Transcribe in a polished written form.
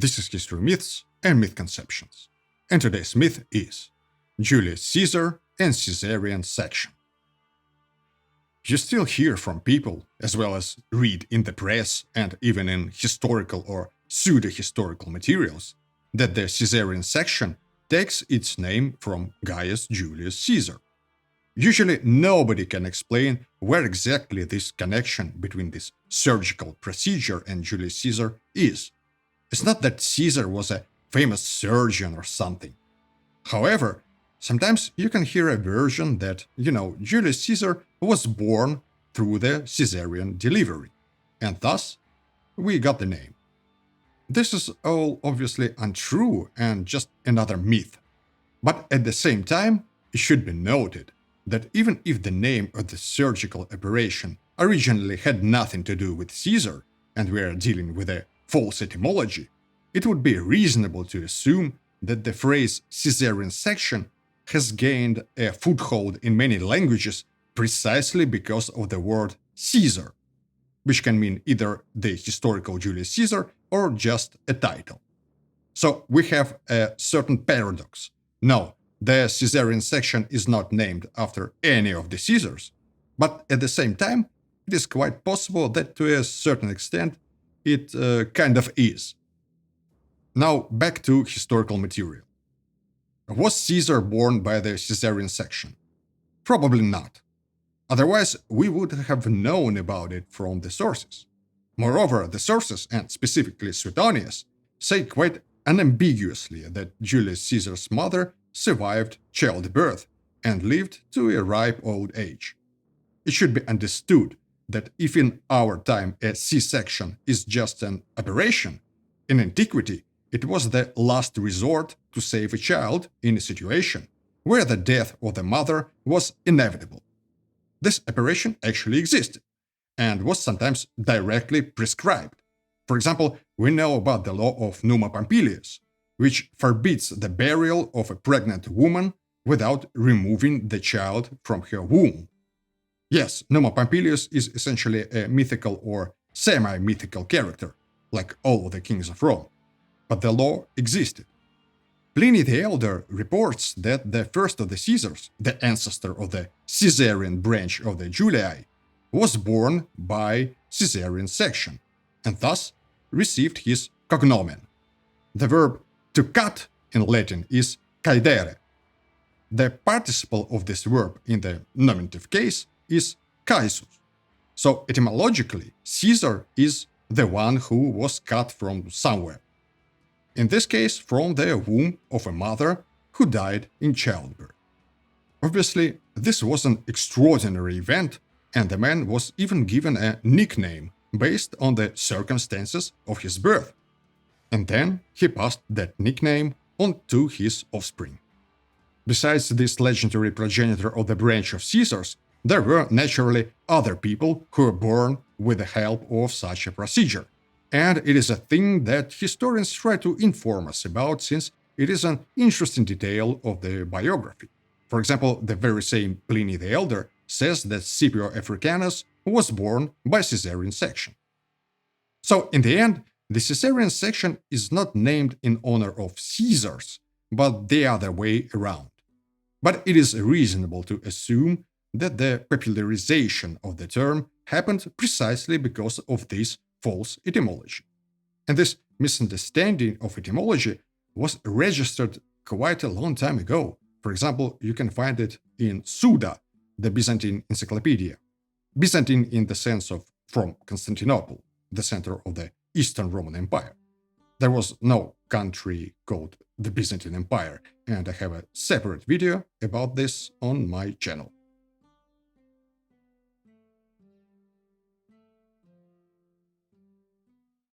This is History Myths and Myth Conceptions, and today's myth is Julius Caesar and Caesarean section. You still hear from people, as well as read in the press and even in historical or pseudo-historical materials, that the Caesarean section takes its name from Gaius Julius Caesar. Usually nobody can explain where exactly this connection between this surgical procedure and Julius Caesar is. It's not that Caesar was a famous surgeon or something. However, sometimes you can hear a version that, Julius Caesar was born through the Caesarean delivery, and thus we got the name. This is all obviously untrue and just another myth. But at the same time, it should be noted that even if the name of the surgical operation originally had nothing to do with Caesar, and we are dealing with a false etymology, it would be reasonable to assume that the phrase Caesarean section has gained a foothold in many languages precisely because of the word Caesar, which can mean either the historical Julius Caesar or just a title. So we have a certain paradox. No, the Caesarean section is not named after any of the Caesars, but at the same time, it is quite possible that to a certain extent it kind of is. Now back to historical material. Was Caesar born by the Caesarean section? Probably not. Otherwise, we would have known about it from the sources. Moreover, the sources, and specifically Suetonius, say quite unambiguously that Julius Caesar's mother survived childbirth and lived to a ripe old age. It should be understood that if in our time a C-section is just an operation, in antiquity it was the last resort to save a child in a situation where the death of the mother was inevitable. This operation actually existed and was sometimes directly prescribed. For example, we know about the law of Numa Pompilius, which forbids the burial of a pregnant woman without removing the child from her womb. Yes, Numa Pompilius is essentially a mythical or semi-mythical character, like all the kings of Rome, but the law existed. Pliny the Elder reports that the first of the Caesars, the ancestor of the Caesarean branch of the Julii, was born by Caesarean section, and thus received his cognomen. The verb to cut in Latin is caedere. The participle of this verb in the nominative case is caesus. So etymologically, Caesar is the one who was cut from somewhere. In this case, from the womb of a mother who died in childbirth. Obviously, this was an extraordinary event, and the man was even given a nickname based on the circumstances of his birth. And then he passed that nickname on to his offspring. Besides this legendary progenitor of the branch of Caesars, there were naturally other people who were born with the help of such a procedure. And it is a thing that historians try to inform us about, since it is an interesting detail of the biography. For example, the very same Pliny the Elder says that Scipio Africanus was born by Caesarean section. So in the end, the Caesarean section is not named in honor of Caesars, but the other way around. But it is reasonable to assume that the popularization of the term happened precisely because of this false etymology. And this misunderstanding of etymology was registered quite a long time ago. For example, you can find it in Suda, the Byzantine encyclopedia. Byzantine in the sense of from Constantinople, the center of the Eastern Roman Empire. There was no country called the Byzantine Empire, and I have a separate video about this on my channel.